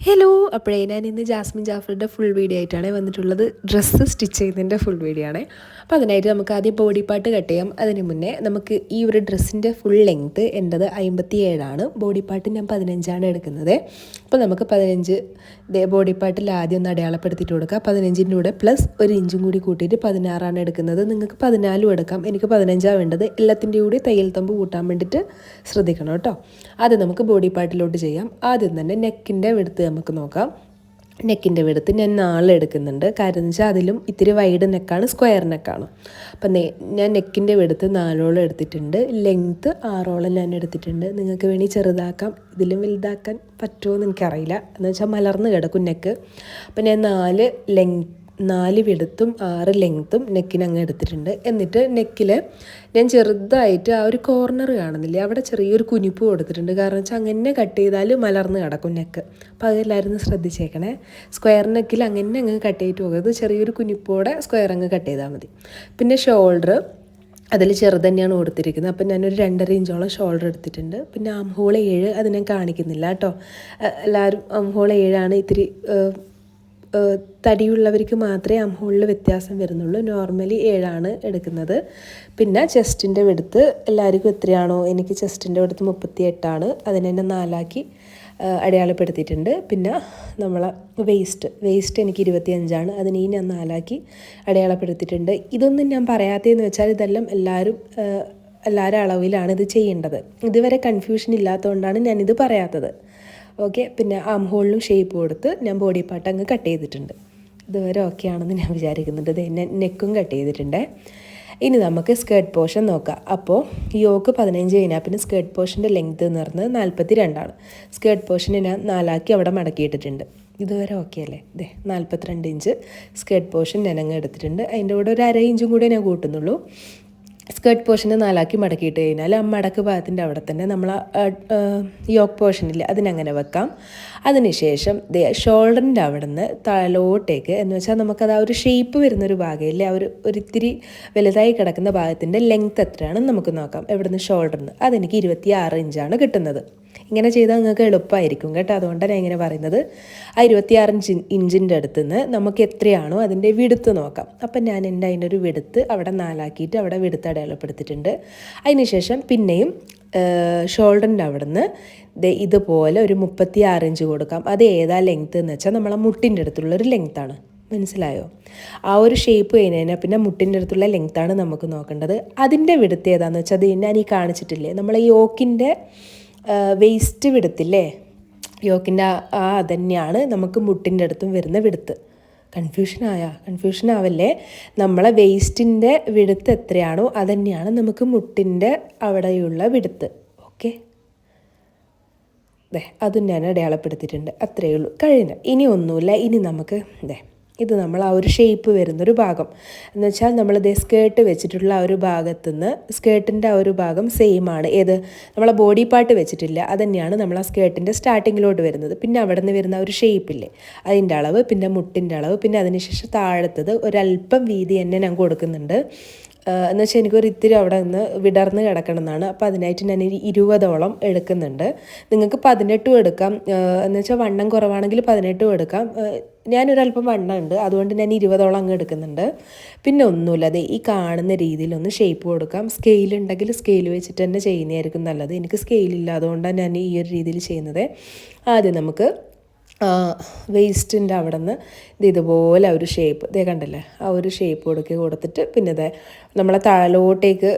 Hello. അപ്പോഴേ ഞാൻ ഇന്ന് ജാസ്മിൻ ജാഫറിൻ്റെ ഫുൾ വീഡിയോ ആയിട്ടാണ് വന്നിട്ടുള്ളത്. ഡ്രസ്സ് സ്റ്റിച്ച് ചെയ്യുന്നതിൻ്റെ ഫുൾ വീഡിയോ ആണ്. അപ്പോൾ അതിനായിട്ട് നമുക്ക് ആദ്യം ബോഡി പാർട്ട് കട്ട് ചെയ്യാം. അതിന് മുന്നേ നമുക്ക് ഈ ഒരു ഡ്രസ്സിൻ്റെ ഫുൾ ലെങ്ത്ത് എൻ്റെത് 57 ബോഡി പാർട്ട് ഞാൻ 15 എടുക്കുന്നത്. അപ്പോൾ നമുക്ക് 15 ബോഡി പാർട്ടിൽ ആദ്യം ഒന്ന് അടയാളപ്പെടുത്തിയിട്ട് കൊടുക്കുക. 15ൻ്റെ കൂടെ പ്ലസ് 1 ഇഞ്ചും കൂടി കൂട്ടിയിട്ട് 16 എടുക്കുന്നത്. നിങ്ങൾക്ക് 14 എടുക്കാം. എനിക്ക് 15 വേണ്ടത്. എല്ലാത്തിൻ്റെ കൂടി തയ്യൽ തമ്പ് കൂട്ടാൻ വേണ്ടിയിട്ട് ശ്രദ്ധിക്കണം കേട്ടോ. ആദ്യം നമുക്ക് ബോഡി പാർട്ടിലോട്ട് ചെയ്യാം. ആദ്യം തന്നെ നെക്കിൻ്റെ വെടുത്ത് നമുക്ക് നോക്കാം. നെക്കിൻ്റെ വെടുത്ത് ഞാൻ 4 എടുക്കുന്നുണ്ട്. കാര്യം എന്ന് വെച്ചാൽ അതിലും ഇത്തിരി വൈഡ് നെക്കാണ്, സ്ക്വയർ നെക്കാണ്. അപ്പം ഞാൻ നെക്കിൻ്റെ വെടുത്ത് 4 എടുത്തിട്ടുണ്ട്. ലെങ്ത്ത് 6 ഞാൻ എടുത്തിട്ടുണ്ട്. നിങ്ങൾക്ക് വേണ്ടി ചെറുതാക്കാം, ഇതിലും വലുതാക്കാൻ പറ്റുമോ എന്ന് എനിക്കറിയില്ല. എന്ന് വെച്ചാൽ മലർന്ന് കിടക്കും നെക്ക്. അപ്പം ഞാൻ 4 വെടുത്തും 6 ലെങ്ത്തും നെക്കിന് അങ്ങ് എടുത്തിട്ടുണ്ട്. എന്നിട്ട് നെക്കിൽ ഞാൻ ചെറുതായിട്ട് ആ ഒരു കോർണർ കാണുന്നില്ലേ, അവിടെ ചെറിയൊരു കുനിപ്പ് കൊടുത്തിട്ടുണ്ട്. കാരണം വെച്ചാൽ അങ്ങനെ കട്ട് ചെയ്താൽ മലർന്ന് കിടക്കും നെക്ക്. അപ്പോൾ അതെല്ലാവരും ശ്രദ്ധിച്ചേക്കണേ. സ്ക്വയർ നെക്കിൽ അങ്ങനെ അങ്ങ് കട്ട് ചെയ്തിട്ട് പോകരുത്. ചെറിയൊരു കുനിപ്പോടെ സ്ക്വയർ അങ്ങ് കട്ട് ചെയ്താൽ മതി. പിന്നെ ഷോൾഡർ അതിൽ ചെറുത് തന്നെയാണ് കൊടുത്തിരിക്കുന്നത്. അപ്പം ഞാനൊരു 2.5 ഇഞ്ചോളം ഷോൾഡർ എടുത്തിട്ടുണ്ട്. പിന്നെ ആം ഹോൾ 7 അത് ഞാൻ കാണിക്കുന്നില്ല കേട്ടോ. എല്ലാവരും ആം ഹോൾ 7 ഇത്തിരി തടിയുള്ളവർക്ക് മാത്രമേ ആം ഹോളിൽ വ്യത്യാസം വരുന്നുള്ളൂ. നോർമലി 7 എടുക്കുന്നത്. പിന്നെ ചെസ്റ്റിൻ്റെ വെടുത്ത് എല്ലാവർക്കും എത്രയാണോ, എനിക്ക് ചെസ്റ്റിൻ്റെ വെടുത്ത് 38 അതിനെ 4 അടയാളപ്പെടുത്തിയിട്ടുണ്ട്. പിന്നെ നമ്മളെ വേസ്റ്റ് എനിക്ക് 25 അതിനെ ഞാൻ 4 അടയാളപ്പെടുത്തിയിട്ടുണ്ട്. ഇതൊന്നും ഞാൻ പറയാത്തതെന്ന് വെച്ചാൽ ഇതെല്ലാം എല്ലാവരും അളവിലാണ് ഇത് ചെയ്യേണ്ടത്. ഇതുവരെ കൺഫ്യൂഷൻ ഇല്ലാത്തതുകൊണ്ടാണ് ഞാനിത് പറയാത്തത്. ഓക്കെ. പിന്നെ ആം ഹോളിനും ഷേപ്പ് കൊടുത്ത് ഞാൻ ബോഡി പാർട്ട് അങ്ങ് കട്ട് ചെയ്തിട്ടുണ്ട്. ഇതുവരെ ഓക്കെ ആണെന്ന് ഞാൻ വിചാരിക്കുന്നുണ്ട്. നെക്കും കട്ട് ചെയ്തിട്ടുണ്ട്. ഇനി നമുക്ക് സ്കേർട്ട് പോർഷൻ നോക്കാം. അപ്പോൾ യോക്ക് 15 കഴിഞ്ഞാൽ പിന്നെ സ്കേർട്ട് പോർഷൻ്റെ ലെങ്ത്ത് എന്ന് പറഞ്ഞത് 42. സ്കേർട്ട് പോർഷനെ ഞാൻ 4 അവിടെ മടക്കിയിട്ടിട്ടുണ്ട്. ഇതുവരെ ഓക്കെ അല്ലേ? 42 ഇഞ്ച് സ്കേർട്ട് പോർഷൻ ഞാൻ അങ്ങ് എടുത്തിട്ടുണ്ട്. അതിൻ്റെ കൂടെ ഒരു 1/2 ഇഞ്ചും കൂടെ ഞാൻ കൂട്ടുന്നുള്ളൂ. സ്കേർട്ട് പോർഷനെ 4 മടക്കിയിട്ട് കഴിഞ്ഞാൽ ആ മടക്ക് ഭാഗത്തിൻ്റെ അവിടെ തന്നെ നമ്മൾ യോക്ക് പോർഷനിൽ അതിനങ്ങനെ വെക്കാം. അതിനുശേഷം ഷോൾഡറിൻ്റെ അവിടെ നിന്ന് തലോട്ടേക്ക് എന്ന് വെച്ചാൽ നമുക്കത് ആ ഒരു ഷേപ്പ് വരുന്നൊരു ഭാഗമില്ലേ, ആ ഒരിത്തിരി വലുതായി കിടക്കുന്ന ഭാഗത്തിൻ്റെ ലെങ്ത്ത് എത്രയാണെന്ന് നമുക്ക് നോക്കാം. എവിടുന്ന് ഷോൾഡറിന് അതെനിക്ക് 26 ഇഞ്ചാണ് കിട്ടുന്നത്. ഇങ്ങനെ ചെയ്താൽ നിങ്ങൾക്ക് എളുപ്പമായിരിക്കും കേട്ടോ. അതുകൊണ്ടാണ് ഞാൻ ഇങ്ങനെ പറയുന്നത്. ആ 26 ഇഞ്ചിൻ്റെ അടുത്തുനിന്ന് നമുക്ക് എത്രയാണോ അതിൻ്റെ വിടുത്ത് നോക്കാം. അപ്പം ഞാൻ അതിൻ്റെ ഒരു വിടുത്ത് അവിടെ 4 അവിടെ വിടുത്ത് അടയാളപ്പെടുത്തിയിട്ടുണ്ട്. അതിനുശേഷം പിന്നെയും ഷോൾഡറിൻ്റെ അവിടെ നിന്ന് ഇതുപോലെ ഒരു 36 ഇഞ്ച് കൊടുക്കാം. അത് ഏതാ ലെങ്ത്ത് എന്ന് വെച്ചാൽ നമ്മളെ മുട്ടിൻ്റെ അടുത്തുള്ളൊരു ലെങ്ത്താണ്. മനസ്സിലായോ? ആ ഒരു ഷേപ്പ് കഴിഞ്ഞാൽ പിന്നെ മുട്ടിൻ്റെ അടുത്തുള്ള ലെങ്ത്താണ് നമുക്ക് നോക്കേണ്ടത്. അതിൻ്റെ വിടുത്ത് ഏതാണെന്ന് വെച്ചാൽ അത് ഞാൻ ഈ കാണിച്ചിട്ടില്ലേ, നമ്മളെ യോക്കിൻ്റെ വേസ്റ്റ് വിടുത്തില്ലേ, യോക്കിൻ്റെ അതന്നെയാണ് നമുക്ക് മുട്ടിൻ്റെ അടുത്തും വരുന്ന വിടുത്ത്. കൺഫ്യൂഷൻ ആവല്ലേ. നമ്മളെ വേസ്റ്റിൻ്റെ വിടുത്ത് എത്രയാണോ അതന്നെയാണ് നമുക്ക് മുട്ടിൻ്റെ അവിടെയുള്ള വിടുത്ത്. ഓക്കെ. അതും ഞാൻ അടയാളപ്പെടുത്തിയിട്ടുണ്ട്. അത്രയേ ഉള്ളൂ, കഴിഞ്ഞു. ഇനി ഒന്നുമില്ല. ഇനി നമുക്ക് ഇത് നമ്മൾ ആ ഒരു ഷേപ്പ് വരുന്നൊരു ഭാഗം എന്ന് വെച്ചാൽ നമ്മൾ സ്കേർട്ട് വെച്ചിട്ടുള്ള ആ ഒരു ഭാഗത്തുനിന്ന് സ്കേർട്ടിൻ്റെ ആ ഒരു ഭാഗം സെയിം ആണ്. ഏത് നമ്മളെ ബോഡി പാർട്ട് വെച്ചിട്ടില്ല, അതന്നെയാണ് നമ്മൾ ആ സ്കേർട്ടിൻ്റെ സ്റ്റാർട്ടിങ്ങിലോട്ട് വരുന്നത്. പിന്നെ അവിടെ നിന്ന് വരുന്ന ഒരു ഷേപ്പില്ലേ, അതിൻ്റെ അളവ്, പിന്നെ മുട്ടിൻ്റെ അളവ്, പിന്നെ അതിനുശേഷം താഴത്തത് ഒരല്പം വീതി തന്നെ ഞാൻ കൊടുക്കുന്നുണ്ട്. എന്ന് വെച്ചാൽ എനിക്കൊരു ഇത്തിരി അവിടെ നിന്ന് വിടർന്ന് കിടക്കണം എന്നാണ്. അപ്പോൾ അതിനായിട്ട് ഞാൻ 20 എടുക്കുന്നുണ്ട്. നിങ്ങൾക്ക് 18 എടുക്കാം. എന്ന് വെച്ചാൽ വണ്ണം കുറവാണെങ്കിൽ 18 എടുക്കാം. ഞാനൊരല്പം വണ്ണം ഉണ്ട്, അതുകൊണ്ട് ഞാൻ 20 അങ്ങ് എടുക്കുന്നുണ്ട്. പിന്നെ ഒന്നുമില്ല, ഈ കാണുന്ന രീതിയിലൊന്ന് ഷേപ്പ് കൊടുക്കാം. സ്കെയിലുണ്ടെങ്കിൽ സ്കെയിൽ വെച്ചിട്ട് തന്നെ ചെയ്യുന്നതായിരിക്കും നല്ലത്. എനിക്ക് സ്കെയിലില്ല, അതുകൊണ്ടാണ് ഞാൻ ഈ ഒരു രീതിയിൽ ചെയ്യുന്നത്. ആദ്യം നമുക്ക് വേസ്റ്റിൻ്റെ അവിടെ നിന്ന് ഇതുപോലെ ഒരു ഷേപ്പ് കണ്ടല്ലേ, ആ ഒരു ഷേപ്പ് കൊടുത്തിട്ട് പിന്നെ നമ്മളെ താഴോട്ടേക്ക്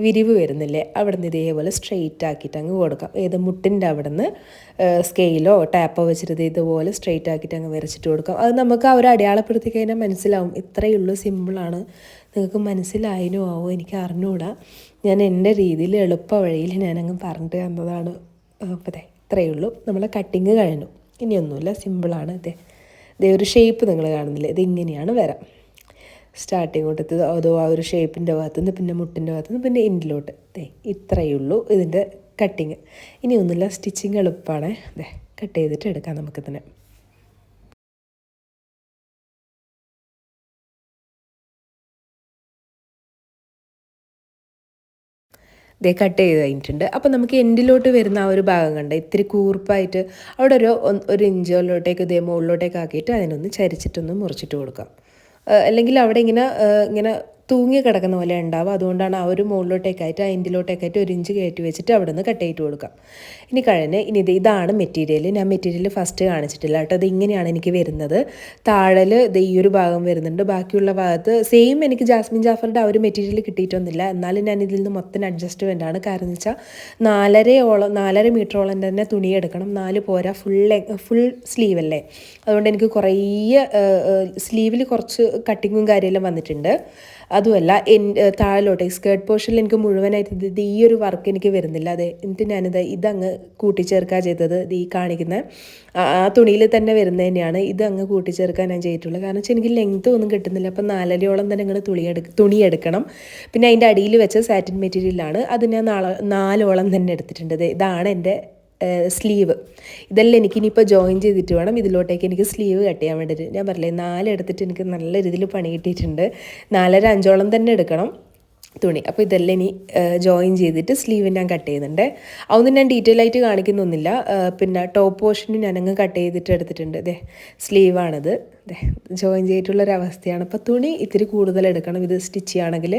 വിരിവ് വരുന്നില്ലേ, അവിടെ നിന്ന് ഇതേപോലെ സ്ട്രെയിറ്റ് ആക്കിയിട്ട് അങ്ങ് കൊടുക്കാം. ഏത് മുട്ടിൻ്റെ അവിടെ നിന്ന് സ്കെയിലോ ടാപ്പോ വെച്ചിട്ട് ഇതുപോലെ സ്ട്രെയിറ്റ് ആക്കിയിട്ട് അങ്ങ് വരച്ചിട്ട് കൊടുക്കാം. അത് നമുക്ക് അവർ അടയാളപ്പെടുത്തി കഴിഞ്ഞാൽ മനസ്സിലാവും. ഇത്രയേ ഉള്ളൂ, സിമ്പിളാണ്. നിങ്ങൾക്ക് മനസ്സിലായതിനോ ആവോ എനിക്ക് അറിഞ്ഞുകൂടാ. ഞാൻ എൻ്റെ രീതിയിൽ എളുപ്പ വഴിയിൽ ഞാനങ്ങ് പറഞ്ഞിട്ട് തന്നതാണ്. അപ്പോൾ ഇത്രയേ ഉള്ളൂ, നമ്മളെ കട്ടിങ് കഴിഞ്ഞു. ഇനിയൊന്നുമില്ല, സിമ്പിളാണ്. ഒരു ഷേപ്പ് നിങ്ങൾ കാണുന്നില്ലേ, ഇതിങ്ങനെയാണ് വരാം. സ്റ്റാർട്ടിങ് കൊടുത്ത് അതോ ആ ഒരു ഷേപ്പിൻ്റെ ഭാഗത്തുനിന്ന് പിന്നെ മുട്ടിൻ്റെ ഭാഗത്തുനിന്ന് പിന്നെ എൻഡിലോട്ട്. ഇത്രയേ ഉള്ളൂ ഇതിൻ്റെ കട്ടിങ്. ഇനിയൊന്നുമില്ല, സ്റ്റിച്ചിങ് എളുപ്പമാണ്. കട്ട് ചെയ്തിട്ട് എടുക്കാം നമുക്ക് തന്നെ. ഇതേ കട്ട് ചെയ്ത് കഴിഞ്ഞിട്ടുണ്ട്. അപ്പോൾ നമുക്ക് എൻഡിലോട്ട് വരുന്ന ആ ഒരു ഭാഗം കണ്ട് ഇത്തിരി കൂർപ്പായിട്ട് അവിടെ ഒരു ഇഞ്ചോലോട്ടേക്ക് ഇതേ മുകളിലോട്ടേക്ക് ആക്കിയിട്ട് അതിനൊന്ന് ചരിച്ചിട്ടൊന്ന് മുറിച്ചിട്ട് കൊടുക്കാം. അല്ലെങ്കിൽ അവിടെ ഇങ്ങനെ തൂങ്ങി കിടക്കുന്ന പോലെ ഉണ്ടാവും. അതുകൊണ്ടാണ് ആ ഒരു മുകളിലോട്ടേക്കായിട്ട് ആ എൻഡിലോട്ടേക്കായിട്ട് 1 ഇഞ്ച് കയറ്റി വെച്ചിട്ട് അവിടെ നിന്ന് കട്ട് ചെയ്ത് കൊടുക്കാം. ഇനി ഇതാണ് മെറ്റീരിയൽ. ഞാൻ മെറ്റീരിയൽ ഫസ്റ്റ് കാണിച്ചിട്ടില്ല കേട്ടോ. അത് ഇങ്ങനെയാണ് എനിക്ക് വരുന്നത്. താഴൽ ഈ ഒരു ഭാഗം വരുന്നുണ്ട്. ബാക്കിയുള്ള ഭാഗത്ത് സെയിം എനിക്ക് ജാസ്മിൻ ജാഫറിൻ്റെ ആ ഒരു മെറ്റീരിയൽ കിട്ടിയിട്ടൊന്നുമില്ല. എന്നാലും ഞാൻ ഇതിൽ നിന്ന് മൊത്തം അഡ്ജസ്റ്റ്മെൻ്റ് ആണ്. കാരണം എന്ന് വെച്ചാൽ 4.5 മീറ്ററോളം തന്നെ തുണി എടുക്കണം. 4 പോരാ, ഫുൾ സ്ലീവ് അല്ലേ. അതുകൊണ്ട് എനിക്ക് കുറേ സ്ലീവിൽ കുറച്ച് കട്ടിങ്ങും കാര്യമെല്ലാം വന്നിട്ടുണ്ട്. അതുമല്ല താഴോട്ട് സ്കേർട്ട് പോർഷനിൽ എനിക്ക് മുഴുവനായിട്ട് ഈ ഒരു വർക്ക് എനിക്ക് വരുന്നില്ല. എന്നിട്ട് ഞാനിത് ഇതങ്ങ് കൂട്ടിച്ചേർക്കുക ചെയ്തത്. ഈ കാണിക്കുന്ന ആ തുണിയിൽ തന്നെ വരുന്നത് തന്നെയാണ്. ഇതങ്ങ് കൂട്ടിച്ചേർക്കാൻ ഞാൻ ചെയ്തിട്ടുള്ളത്. കാരണം വെച്ചാൽ എനിക്ക് ലെങ്ത് ഒന്നും കിട്ടുന്നില്ല. അപ്പം 4.5 തന്നെ ഇങ്ങനെ തുണി എടുക്കണം. പിന്നെ അതിൻ്റെ അടിയിൽ വെച്ച സാറ്റിൻ മെറ്റീരിയലാണ്. അത് ഞാൻ 4 തന്നെ എടുത്തിട്ടുണ്ട്. ഇതാണ് എൻ്റെ സ്ലീവ്. ഇതെല്ലാം എനിക്കിനിയിപ്പോൾ ജോയിൻ ചെയ്തിട്ട് വേണം ഇതിലോട്ടേക്ക് എനിക്ക് സ്ലീവ് കട്ട് ചെയ്യാൻ വേണ്ടിയിട്ട്. ഞാൻ പറഞ്ഞില്ലേ 4 എടുത്തിട്ട് എനിക്ക് നല്ല രീതിയിൽ പണി കിട്ടിയിട്ടുണ്ട്. 4.5 തന്നെ എടുക്കണം തുണി. അപ്പോൾ ഇതെല്ലാം ഇനി ജോയിൻ ചെയ്തിട്ട് സ്ലീവ് ഞാൻ കട്ട് ചെയ്യുന്നുണ്ട്. അതൊന്നും ഞാൻ ഡീറ്റെയിൽ ആയിട്ട് കാണിക്കുന്നൊന്നുമില്ല. പിന്നെ ടോപ്പ് പോർഷനും ഞാനങ്ങ് കട്ട് ചെയ്തിട്ട് എടുത്തിട്ടുണ്ട്. സ്ലീവാണിത്. ജോയിൻ ചെയ്തിട്ടുള്ളൊരവസ്ഥയാണ്. അപ്പോൾ തുണി ഇത്തിരി കൂടുതൽ എടുക്കണം ഇത് സ്റ്റിച്ച് ചെയ്യുകയാണെങ്കിൽ.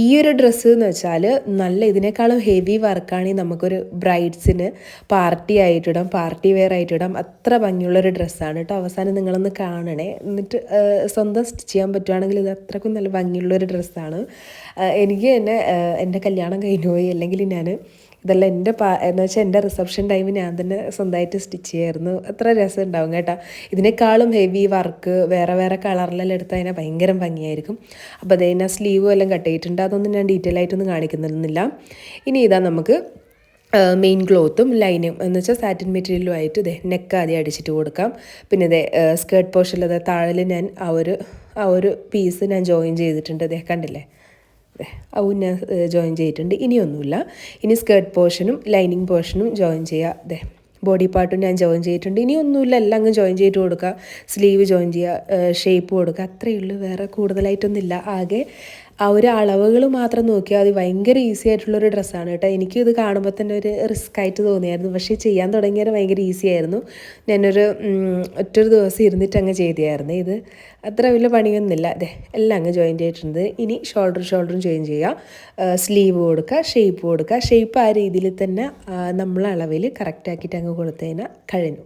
ഈ ഒരു ഡ്രസ്സ് എന്ന് വെച്ചാൽ നല്ല ഇതിനേക്കാളും ഹെവി വർക്കാണെങ്കിൽ നമുക്കൊരു ബ്രൈഡ്സിന് പാർട്ടി ആയിട്ടിടാം, പാർട്ടി വെയർ ആയിട്ടിടാം. അത്ര ഭംഗിയുള്ളൊരു ഡ്രസ്സാണ് കേട്ടോ. അവസാനം നിങ്ങളൊന്ന് കാണണേ. എന്നിട്ട് സ്വന്തം സ്റ്റിച്ച് ചെയ്യാൻ പറ്റുവാണെങ്കിൽ ഇത് അത്രക്കും നല്ല ഭംഗിയുള്ളൊരു ഡ്രസ്സാണ്. എനിക്ക് തന്നെ എൻ്റെ കല്യാണം കഴിഞ്ഞു പോയി. അല്ലെങ്കിൽ ഞാൻ ഇതെല്ലാം എന്ന് വെച്ചാൽ എൻ്റെ റിസപ്ഷൻ ടൈമിൽ ഞാൻ തന്നെ സ്വന്തമായിട്ട് സ്റ്റിച്ച് ചെയ്യായിരുന്നു. അത്ര രസം ഉണ്ടാവും കേട്ടോ. ഇതിനേക്കാളും ഹെവി വർക്ക് വേറെ കളറിലെല്ലാം എടുത്താൽ അതിനെ ഭയങ്കര ഭംഗിയായിരിക്കും. അപ്പോൾ അതേ സ്ലീവും എല്ലാം കട്ട് ചെയ്തിട്ടുണ്ട്. അതൊന്നും ഞാൻ ഡീറ്റെയിൽ ആയിട്ടൊന്നും കാണിക്കുന്നില്ല. ഇനി നമുക്ക് മെയിൻ ക്ലോത്തും ലൈനും എന്ന് വെച്ചാൽ സാറ്റിൻ മെറ്റീരിയലും ആയിട്ട് നെക്ക് ആദ്യം അടിച്ചിട്ട് കൊടുക്കാം. പിന്നെ സ്കേർട്ട് പോർഷനിൽ താഴെ ഞാൻ ആ ഒരു പീസ് ഞാൻ ജോയിൻ ചെയ്തിട്ടുണ്ട്. കണ്ടില്ലേ, അതും ഞാൻ ജോയിൻ ചെയ്തിട്ടുണ്ട്. ഇനിയൊന്നുമില്ല. ഇനി സ്കേർട്ട് പോർഷനും ലൈനിങ് പോർഷനും ജോയിൻ ചെയ്യുക. ബോഡി പാർട്ടും ഞാൻ ജോയിൻ ചെയ്തിട്ടുണ്ട്. ഇനിയൊന്നുമില്ല, എല്ലാം അങ്ങ് ജോയിൻ ചെയ്തിട്ട് കൊടുക്കുക. സ്ലീവ് ജോയിൻ ചെയ്യുക, ഷേപ്പ് കൊടുക്കുക. അത്രയേ ഉള്ളൂ, വേറെ കൂടുതലായിട്ടൊന്നുമില്ല. ആകെ ആ ഒരു അളവുകൾ മാത്രം നോക്കിയാൽ അത് ഭയങ്കര ഈസി ആയിട്ടുള്ളൊരു ഡ്രസ്സാണ് കേട്ടോ. എനിക്കിത് കാണുമ്പോൾ തന്നെ ഒരു റിസ്ക് ആയിട്ട് തോന്നിയായിരുന്നു. പക്ഷേ ചെയ്യാൻ തുടങ്ങിയത് ഭയങ്കര ഈസി ആയിരുന്നു. ഞാനൊരു ഒറ്റൊരു ദിവസം ഇരുന്നിട്ട് അങ്ങ് ചെയ്തായിരുന്നു. ഇത് അത്ര വലിയ പണിയൊന്നുമില്ല. എല്ലാം അങ്ങ് ജോയിൻ ചെയ്തിട്ടുണ്ട്. ഇനി ഷോൾഡറും ജോയിൻ ചെയ്യുക, സ്ലീവ് കൊടുക്കുക, ഷേപ്പ് കൊടുക്കുക. ഷേപ്പ് ആ രീതിയിൽ തന്നെ നമ്മളെ അളവിൽ കറക്റ്റാക്കിയിട്ട് അങ്ങ് കൊടുത്തു കഴിഞ്ഞാൽ കഴിഞ്ഞു.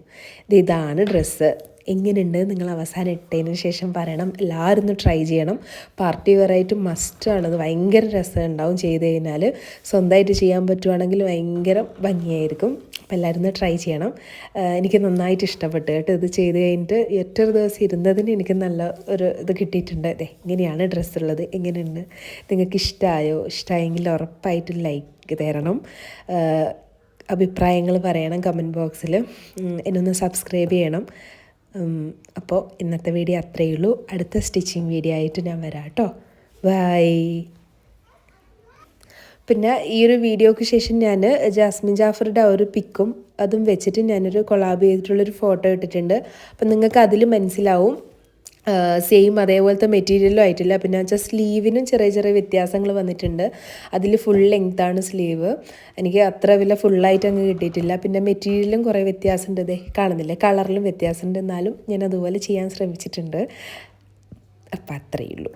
ഇതാണ് ഡ്രസ്സ്. എങ്ങനെയുണ്ട് നിങ്ങൾ അവസാനം ഇട്ടതിന് ശേഷം പറയണം. എല്ലാവരും ഒന്ന് ട്രൈ ചെയ്യണം. പാർട്ടി വെയറായിട്ട് മസ്റ്റാണത്. ഭയങ്കര രസം ഉണ്ടാവും ചെയ്ത് കഴിഞ്ഞാൽ. സ്വന്തമായിട്ട് ചെയ്യാൻ പറ്റുവാണെങ്കിൽ ഭയങ്കര ഭംഗിയായിരിക്കും. അപ്പോൾ എല്ലാവരും ഒന്ന് ട്രൈ ചെയ്യണം. എനിക്ക് നന്നായിട്ട് ഇഷ്ടപ്പെട്ടു കേട്ടോ. ഇത് ചെയ്ത് കഴിഞ്ഞിട്ട് ഒറ്റൊരു ദിവസം ഇരുന്നതിന് എനിക്ക് നല്ല ഒരു ഇത് കിട്ടിയിട്ടുണ്ട്. ഇങ്ങനെയാണ് ഡ്രസ്സുള്ളത്. എങ്ങനെയുണ്ട്, നിങ്ങൾക്ക് ഇഷ്ടമായെങ്കിൽ ഉറപ്പായിട്ട് ലൈക്ക് തരണം. അഭിപ്രായങ്ങൾ പറയണം കമൻറ്റ് ബോക്സിൽ. എന്നൊന്ന് സബ്സ്ക്രൈബ് ചെയ്യണം. അപ്പോൾ ഇന്നത്തെ വീഡിയോ അത്രയേ ഉള്ളൂ. അടുത്ത സ്റ്റിച്ചിങ് വീഡിയോ ആയിട്ട് ഞാൻ വരാം കേട്ടോ. ബൈ. പിന്നെ ഈ ഒരു വീഡിയോയ്ക്ക് ശേഷം ഞാൻ ജാസ്മിൻ ജാഫറുടെ ആ ഒരു പിക്കും അതും വെച്ചിട്ട് ഞാനൊരു കൊളാബ് ചെയ്തിട്ടുള്ളൊരു ഫോട്ടോ ഇട്ടിട്ടുണ്ട്. അപ്പം നിങ്ങൾക്ക് അതിൽ മനസ്സിലാവും സെയിം അതേപോലത്തെ മെറ്റീരിയലും ആയിട്ടില്ല. പിന്നെ വെച്ചാൽ സ്ലീവിനും ചെറിയ വ്യത്യാസങ്ങൾ വന്നിട്ടുണ്ട്. അതിൽ ഫുൾ ലെങ്ത്താണ് സ്ലീവ്. എനിക്ക് അത്ര വലിയ ഫുള്ളായിട്ട് അങ്ങ് കിട്ടിയിട്ടില്ല. പിന്നെ മെറ്റീരിയലും കുറേ വ്യത്യാസമുണ്ട്. കാണുന്നില്ലേ, കളറിലും വ്യത്യാസമുണ്ട്. എന്നാലും ഞാൻ അതുപോലെ ചെയ്യാൻ ശ്രമിച്ചിട്ടുണ്ട്. അപ്പം അത്രയേ ഉള്ളൂ.